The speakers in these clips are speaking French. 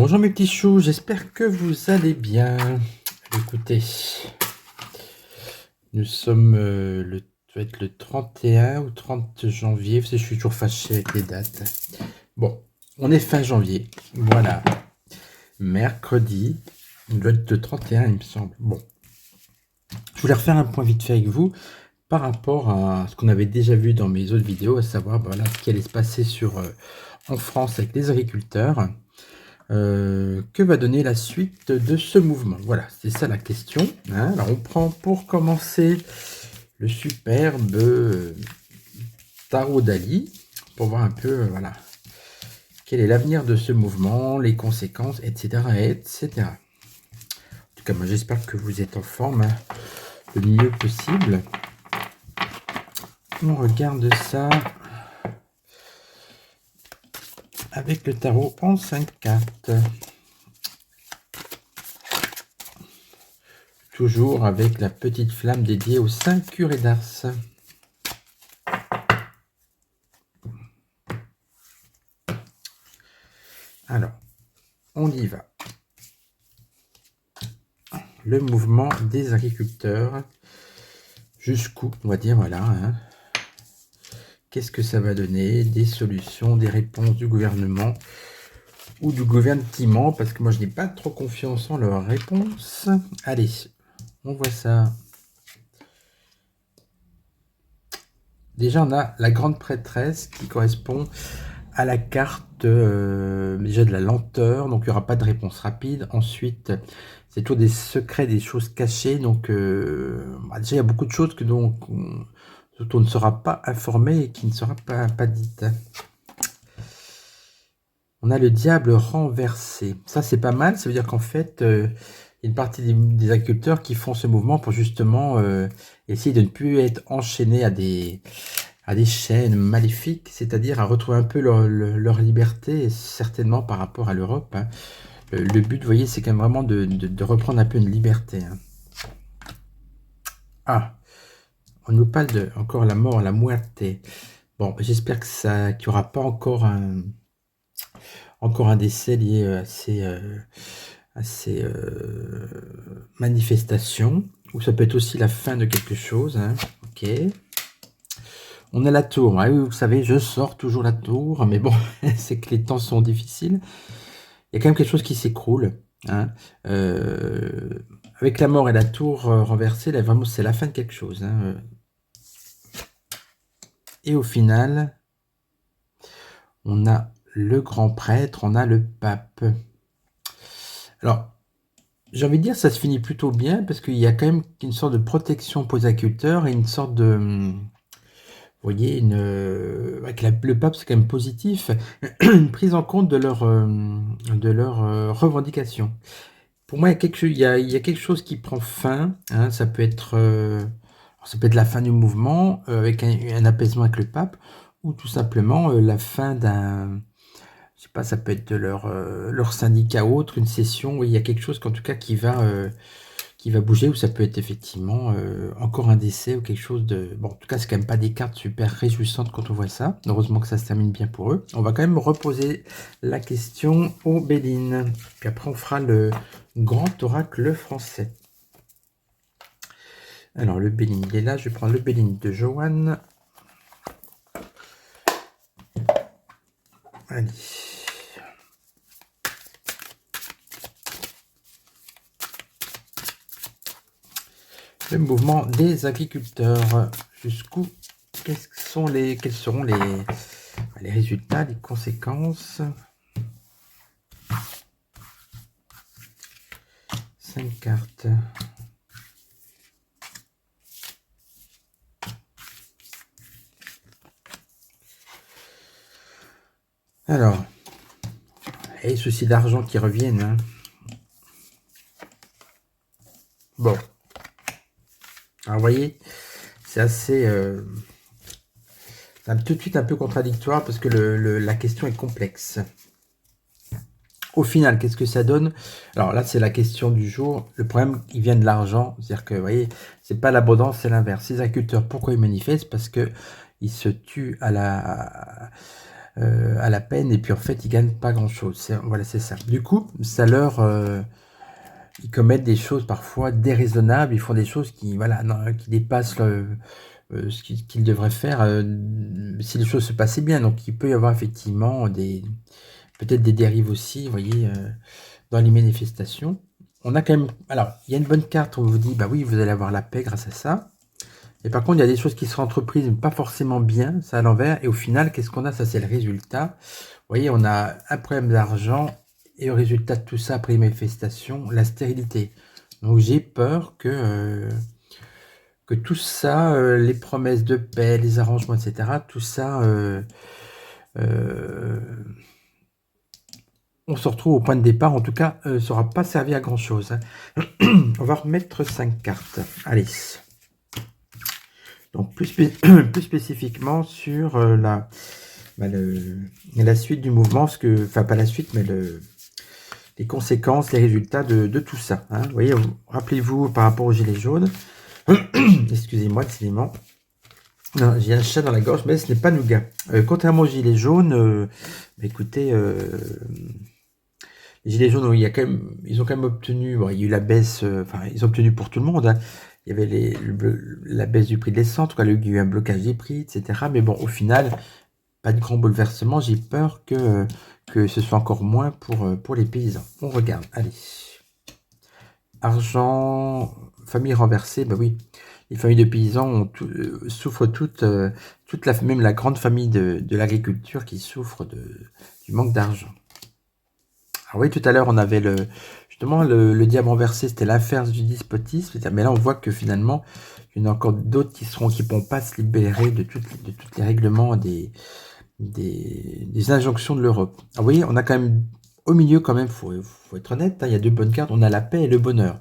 Bonjour mes petits choux, j'espère que vous allez bien. Écoutez, nous sommes ça doit être le 31 ou 30 janvier, parce que je suis toujours fâché avec les dates. Bon, on est fin janvier, voilà. Mercredi, il doit être le 31 il me semble. Bon, je voulais refaire un point vite fait avec vous par rapport à ce qu'on avait déjà vu dans mes autres vidéos, à savoir voilà, ce qui allait se passer en France avec les agriculteurs. Que va donner la suite de ce mouvement? Voilà, c'est ça la question, hein. Alors on prend pour commencer le superbe tarot d'Ali pour voir un peu voilà, quel est l'avenir de ce mouvement, les conséquences, etc. etc. En tout cas, moi j'espère que vous êtes en forme hein, le mieux possible. On regarde ça avec le tarot en 5 cartes. Toujours avec la petite flamme dédiée aux 5 curés d'Ars. Alors, on y va. Le mouvement des agriculteurs. Jusqu'où, on va dire, voilà. Hein. Qu'est-ce que ça va donner? Des solutions, des réponses du gouvernement ou du gouvernement, parce que moi je n'ai pas trop confiance en leurs réponses. Allez, on voit ça. Déjà, on a la grande prêtresse qui correspond à la carte déjà de la lenteur, donc il n'y aura pas de réponse rapide. Ensuite, c'est toujours des secrets, des choses cachées. Donc, déjà, il y a beaucoup de choses dont on ne sera pas informé et qui ne sera pas dites. On a le diable renversé. Ça, c'est pas mal. Ça veut dire qu'en fait, il y a une partie des agriculteurs qui font ce mouvement pour justement essayer de ne plus être enchaînés à des chaînes maléfiques, c'est-à-dire à retrouver un peu leur liberté, certainement par rapport à l'Europe. Hein. Le but, vous voyez, c'est quand même vraiment de reprendre un peu une liberté. Hein. Ah, on nous parle de encore la mort, la muerte. Bon, j'espère qu'il n'y aura pas encore un décès lié à ces manifestations, ou ça peut être aussi la fin de quelque chose. Hein. Ok. On a la tour. Ah oui, vous savez, je sors toujours la tour, mais bon, c'est que les temps sont difficiles. Il y a quand même quelque chose qui s'écroule. Hein. Avec la mort et la tour renversée, là, vraiment, c'est la fin de quelque chose. Hein. Et au final, on a le grand prêtre, on a le pape. Alors, j'ai envie de dire, ça se finit plutôt bien, parce qu'il y a quand même une sorte de protection pour les agriculteurs et une sorte de... Vous voyez, avec le pape, c'est quand même positif, une prise en compte de leurs revendications. Pour moi, il y a quelque chose qui prend fin. Hein, ça peut être la fin du mouvement, avec un apaisement avec le pape, ou tout simplement la fin d'un... Je sais pas, ça peut être de leur syndicat ou autre, une session, où il y a quelque chose, qu'en tout cas, qui va bouger, ou ça peut être effectivement encore un décès ou quelque chose de... Bon, en tout cas, c'est quand même pas des cartes super réjouissantes quand on voit ça. Heureusement que ça se termine bien pour eux. On va quand même reposer la question au Béline. Puis après, on fera le grand oracle français. Alors, le Béline, il est là. Je vais prendre le Béline de Joanne. Allez. Le mouvement des agriculteurs. Jusqu'où? Quels seront les résultats, les conséquences? 5 cartes. Alors, et soucis d'argent qui reviennent. Hein. Bon. Alors, vous voyez, c'est assez... c'est tout de suite un peu contradictoire parce que la question est complexe. Au final, qu'est-ce que ça donne? Alors là, c'est la question du jour. Le problème, il vient de l'argent. C'est-à-dire que, vous voyez, c'est pas l'abondance, c'est l'inverse. Les agriculteurs, pourquoi ils manifestent? Parce que ils se tuent à la peine, et puis en fait, ils gagnent pas grand-chose. Voilà, c'est ça. Du coup, ça leur... ils commettent des choses parfois déraisonnables, ils font des choses qui, voilà, non, qui dépassent ce qu'ils devraient faire si les choses se passaient bien. Donc, il peut y avoir effectivement peut-être des dérives aussi, vous voyez, dans les manifestations. On a quand même... Alors, il y a une bonne carte, on vous dit, bah oui, vous allez avoir la paix grâce à ça. Et par contre, il y a des choses qui sont entreprises, mais pas forcément bien, ça à l'envers. Et au final, qu'est-ce qu'on a? Ça, c'est le résultat. Vous voyez, on a un problème d'argent, et au résultat de tout ça, après les manifestations, la stérilité. Donc, j'ai peur que tout ça, les promesses de paix, les arrangements, etc., tout ça, on se retrouve au point de départ. En tout cas, ça n'aura pas servi à grand-chose. On va remettre 5 cartes. Allez. Donc, plus spécifiquement sur la suite du mouvement, enfin, pas la suite, mais les conséquences, les résultats de tout ça. Hein. Vous voyez, rappelez-vous par rapport aux gilets jaunes. Excusez-moi, décidément. J'ai un chat dans la gorge, mais ce n'est pas Nougat. Contrairement aux gilets jaunes, écoutez, les gilets jaunes, ils ont quand même obtenu, bon, il y a eu la baisse, enfin, ils ont obtenu pour tout le monde. Hein. Il y avait la baisse du prix de l'essence, en tout cas, il y a eu un blocage des prix, etc. Mais bon, au final, pas de grand bouleversement. J'ai peur que ce soit encore moins pour les paysans. On regarde, allez. Argent, famille renversée, bah oui. Les familles de paysans souffrent toutes, même la grande famille de l'agriculture qui souffre du manque d'argent. Alors oui, tout à l'heure, on avait justement le diable renversé, c'était l'inverse du despotisme. Mais là, on voit que finalement, il y en a encore d'autres qui ne pourront pas se libérer de tous les règlements des injonctions de l'Europe. Ah oui, on a quand même, au milieu quand même, faut être honnête, hein, il y a deux bonnes cartes, on a la paix et le bonheur.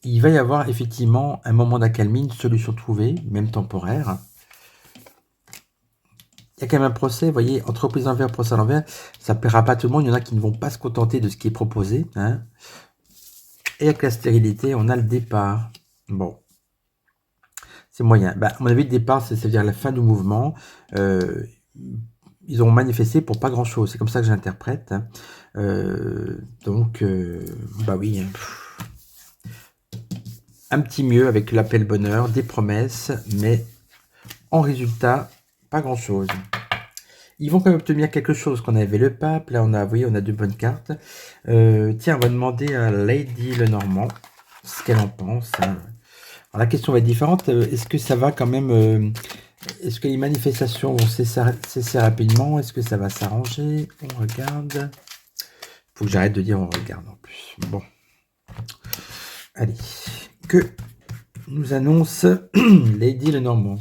Il va y avoir effectivement un moment d'accalmie, une solution trouvée, même temporaire. Il y a quand même un procès, vous voyez, entreprise envers, procès à l'envers, ça ne plaira pas à tout le monde, il y en a qui ne vont pas se contenter de ce qui est proposé. Hein. Et avec la stérilité, on a le départ. Bon, c'est moyen. Bah, à mon avis, le départ, c'est-à-dire la fin du mouvement. Ils ont manifesté pour pas grand-chose, c'est comme ça que j'interprète. Hein. Donc, bah oui, hein. Un petit mieux avec l'appel bonheur, des promesses, mais en résultat, pas grand-chose. Ils vont quand même obtenir quelque chose, qu'on avait le pape, là on a, vous voyez, on a deux bonnes cartes. Tiens, on va demander à Lady Lenormand ce qu'elle en pense. Hein. Alors, la question va être différente, est-ce que ça va quand même... est-ce que les manifestations vont cesser rapidement? Est-ce que ça va s'arranger? On regarde. Faut que j'arrête de dire on regarde en plus. Bon. Allez. Que nous annonce Lady Lenormand?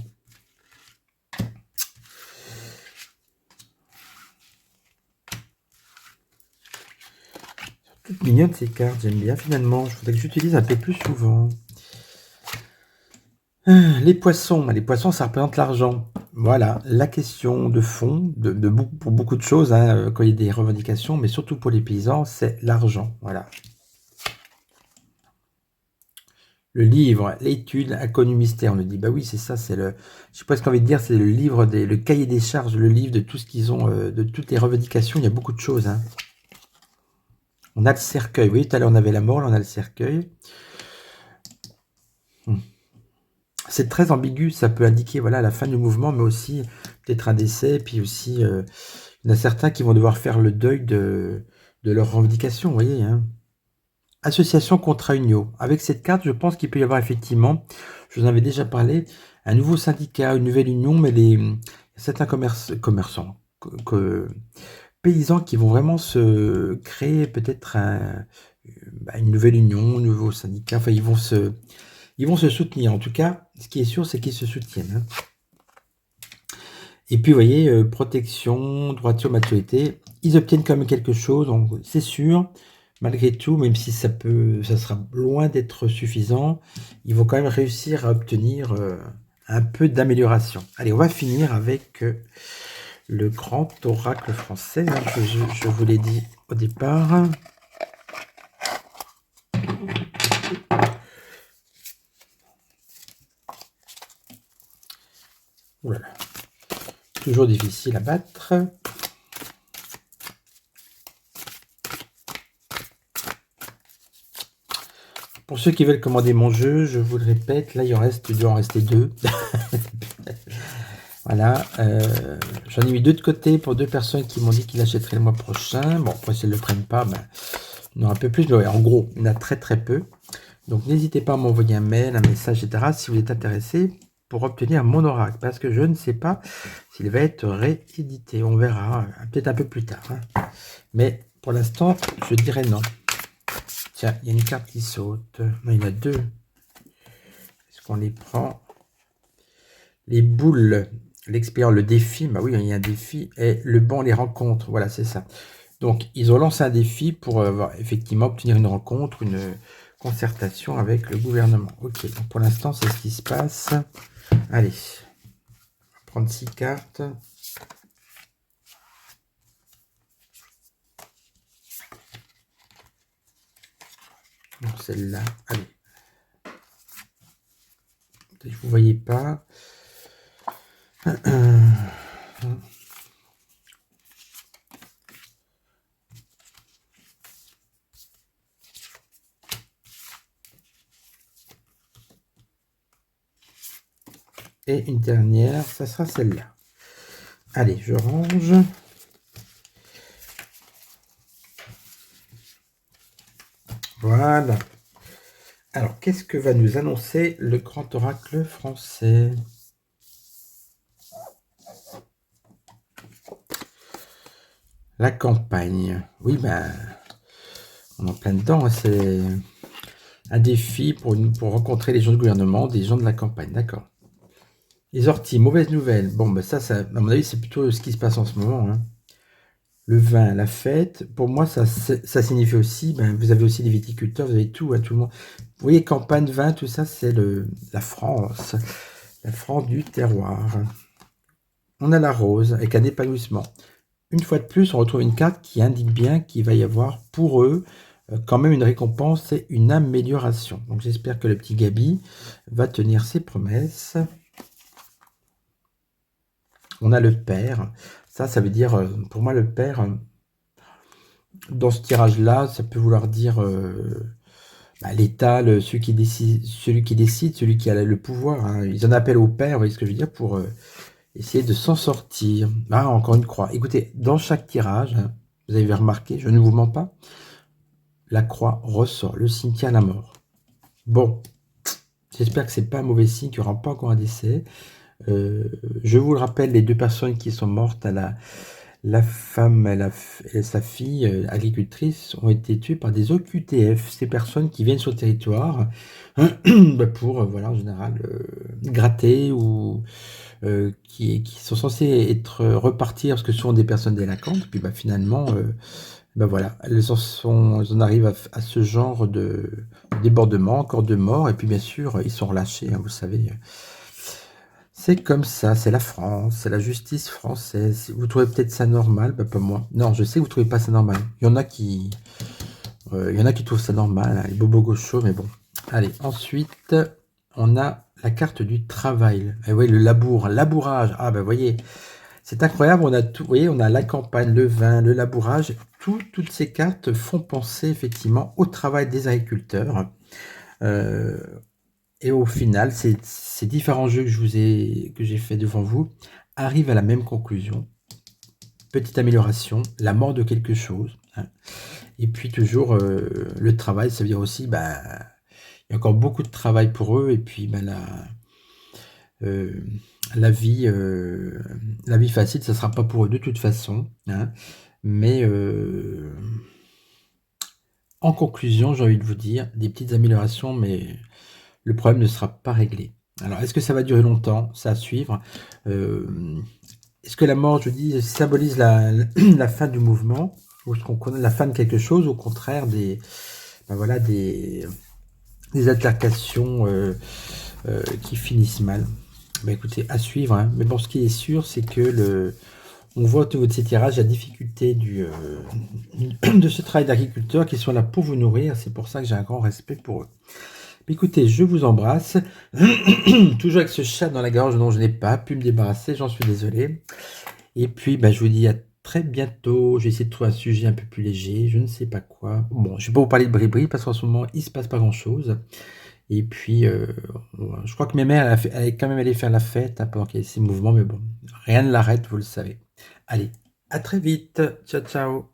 Toutes mignonnes ces cartes, j'aime bien finalement. Je voudrais que j'utilise un peu plus souvent. Les poissons, ça représente l'argent. Voilà, la question de fond, pour beaucoup de choses, hein, quand il y a des revendications, mais surtout pour les paysans, c'est l'argent. Voilà. Le livre, l'étude, inconnu mystère, on le dit. Bah oui, c'est ça, j'ai presque envie de dire, c'est le livre, le cahier des charges, le livre de tout ce qu'ils ont, de toutes les revendications, il y a beaucoup de choses. Hein. On a le cercueil, oui, tout à l'heure on avait la mort, là on a le cercueil. C'est très ambigu, ça peut indiquer voilà, la fin du mouvement, mais aussi peut-être un décès, puis aussi, il y en a certains qui vont devoir faire le deuil de leurs revendications, vous voyez. Hein. Association Contra Unio. Avec cette carte, je pense qu'il peut y avoir effectivement, je vous en avais déjà parlé, un nouveau syndicat, une nouvelle union, mais certains commerçants, paysans qui vont vraiment se créer peut-être une nouvelle union, un nouveau syndicat, enfin ils vont se soutenir. En tout cas, ce qui est sûr, c'est qu'ils se soutiennent. Hein. Et puis, vous voyez, protection, droiture, maturité, ils obtiennent quand même quelque chose, donc c'est sûr, malgré tout, même si ça sera loin d'être suffisant, ils vont quand même réussir à obtenir un peu d'amélioration. Allez, on va finir avec le grand oracle français, hein, je vous l'ai dit au départ. Voilà. Toujours difficile à battre. Pour ceux qui veulent commander mon jeu, je vous le répète, là il doit en rester 2. Voilà, j'en ai mis 2 de côté pour 2 personnes qui m'ont dit qu'ils l'achèteraient le mois prochain. Bon, après si elles ne le prennent pas, ben, il y en aura un peu plus, mais ouais, en gros, il y en a très très peu. Donc n'hésitez pas à m'envoyer un mail, un message, etc. si vous êtes intéressé pour obtenir mon oracle, parce que je ne sais pas s'il va être réédité. On verra, peut-être un peu plus tard. Hein. Mais pour l'instant, je dirais non. Tiens, il y a une carte qui saute. Non, il y en a 2. Est-ce qu'on les prend? Les boules, l'expérience, le défi, bah oui, il y a un défi, et le banc, les rencontres, voilà, c'est ça. Donc, ils ont lancé un défi pour effectivement obtenir une rencontre, une concertation avec le gouvernement. Ok, donc pour l'instant, c'est ce qui se passe. Allez, on va prendre 6 cartes. Donc, celle-là, allez. Vous ne voyez pas. Et une dernière, ça sera celle-là. Allez, je range. Voilà. Alors, qu'est-ce que va nous annoncer le grand oracle français? La campagne. Oui, ben, on est en plein dedans. C'est un défi pour rencontrer les gens du gouvernement, des gens de la campagne. D'accord. Les orties, mauvaise nouvelle. Bon, ben ça, à mon avis, c'est plutôt ce qui se passe en ce moment. Hein. Le vin, la fête. Pour moi, ça signifie aussi, ben, vous avez aussi des viticulteurs, vous avez tout, hein, tout le monde. Vous voyez, campagne, vin, tout ça, c'est la France. La France du terroir. On a la rose avec un épanouissement. Une fois de plus, on retrouve une carte qui indique bien qu'il va y avoir pour eux quand même une récompense et une amélioration. Donc j'espère que le petit Gabi va tenir ses promesses. On a le père. Ça veut dire, pour moi, le père, dans ce tirage-là, ça peut vouloir dire l'État, celui qui décide, celui qui a le pouvoir. Hein. Ils en appellent au père, vous voyez ce que je veux dire, pour essayer de s'en sortir. Ah, encore une croix. Écoutez, dans chaque tirage, hein, vous avez remarqué, je ne vous mens pas, la croix ressort, le cimetière, la mort. Bon, j'espère que c'est pas un mauvais signe, qu'il n'y aura pas encore un décès. Je vous le rappelle, les 2 personnes qui sont mortes, la femme et sa fille agricultrice ont été tuées par des OQTF, ces personnes qui viennent sur le territoire pour, voilà, en général, gratter ou qui sont censées être repartir parce que ce sont des personnes délinquantes. Puis finalement, voilà, elles en arrivent à ce genre de débordement, encore de morts. Et puis bien sûr, ils sont relâchés, hein, vous savez. C'est comme ça, c'est la France, c'est la justice française. Vous trouvez peut-être ça normal, pas moi. Non, je sais que vous trouvez pas ça normal. Il y en a qui trouvent ça normal, hein, les bobos gauchos, mais bon. Allez, ensuite, on a la carte du travail. Et oui, le labourage. Ah ben, vous voyez, c'est incroyable. On a tout. Vous voyez, on a la campagne, le vin, le labourage. Toutes ces cartes font penser effectivement au travail des agriculteurs. Et au final, ces différents jeux que j'ai fait devant vous arrivent à la même conclusion. Petite amélioration, la mort de quelque chose. Hein. Et puis toujours le travail, ça veut dire aussi, il y a encore beaucoup de travail pour eux. Et puis la vie facile, ça ne sera pas pour eux de toute façon. Hein. Mais en conclusion, j'ai envie de vous dire, des petites améliorations, mais le problème ne sera pas réglé. Alors, est-ce que ça va durer longtemps? Ça à suivre. Est-ce que la mort, je dis, symbolise la fin du mouvement? Ou est-ce qu'on connaît la fin de quelque chose? Au contraire, des altercations qui finissent mal. Écoutez, à suivre. Hein. Mais bon, ce qui est sûr, c'est que on voit au niveau de ces tirages la difficulté de ce travail d'agriculteur qui sont là pour vous nourrir. C'est pour ça que j'ai un grand respect pour eux. Écoutez, je vous embrasse. Toujours avec ce chat dans la gorge dont je n'ai pas pu me débarrasser, j'en suis désolé. Et puis, je vous dis à très bientôt. Je vais essayer de trouver un sujet un peu plus léger, je ne sais pas quoi. Bon, je vais pas vous parler de Bribri parce qu'en ce moment, il se passe pas grand-chose. Et puis, je crois que mes mères, elle est quand même allée faire la fête hein, pendant qu'il y a ces mouvements, mais bon, rien ne l'arrête, vous le savez. Allez, à très vite. Ciao, ciao.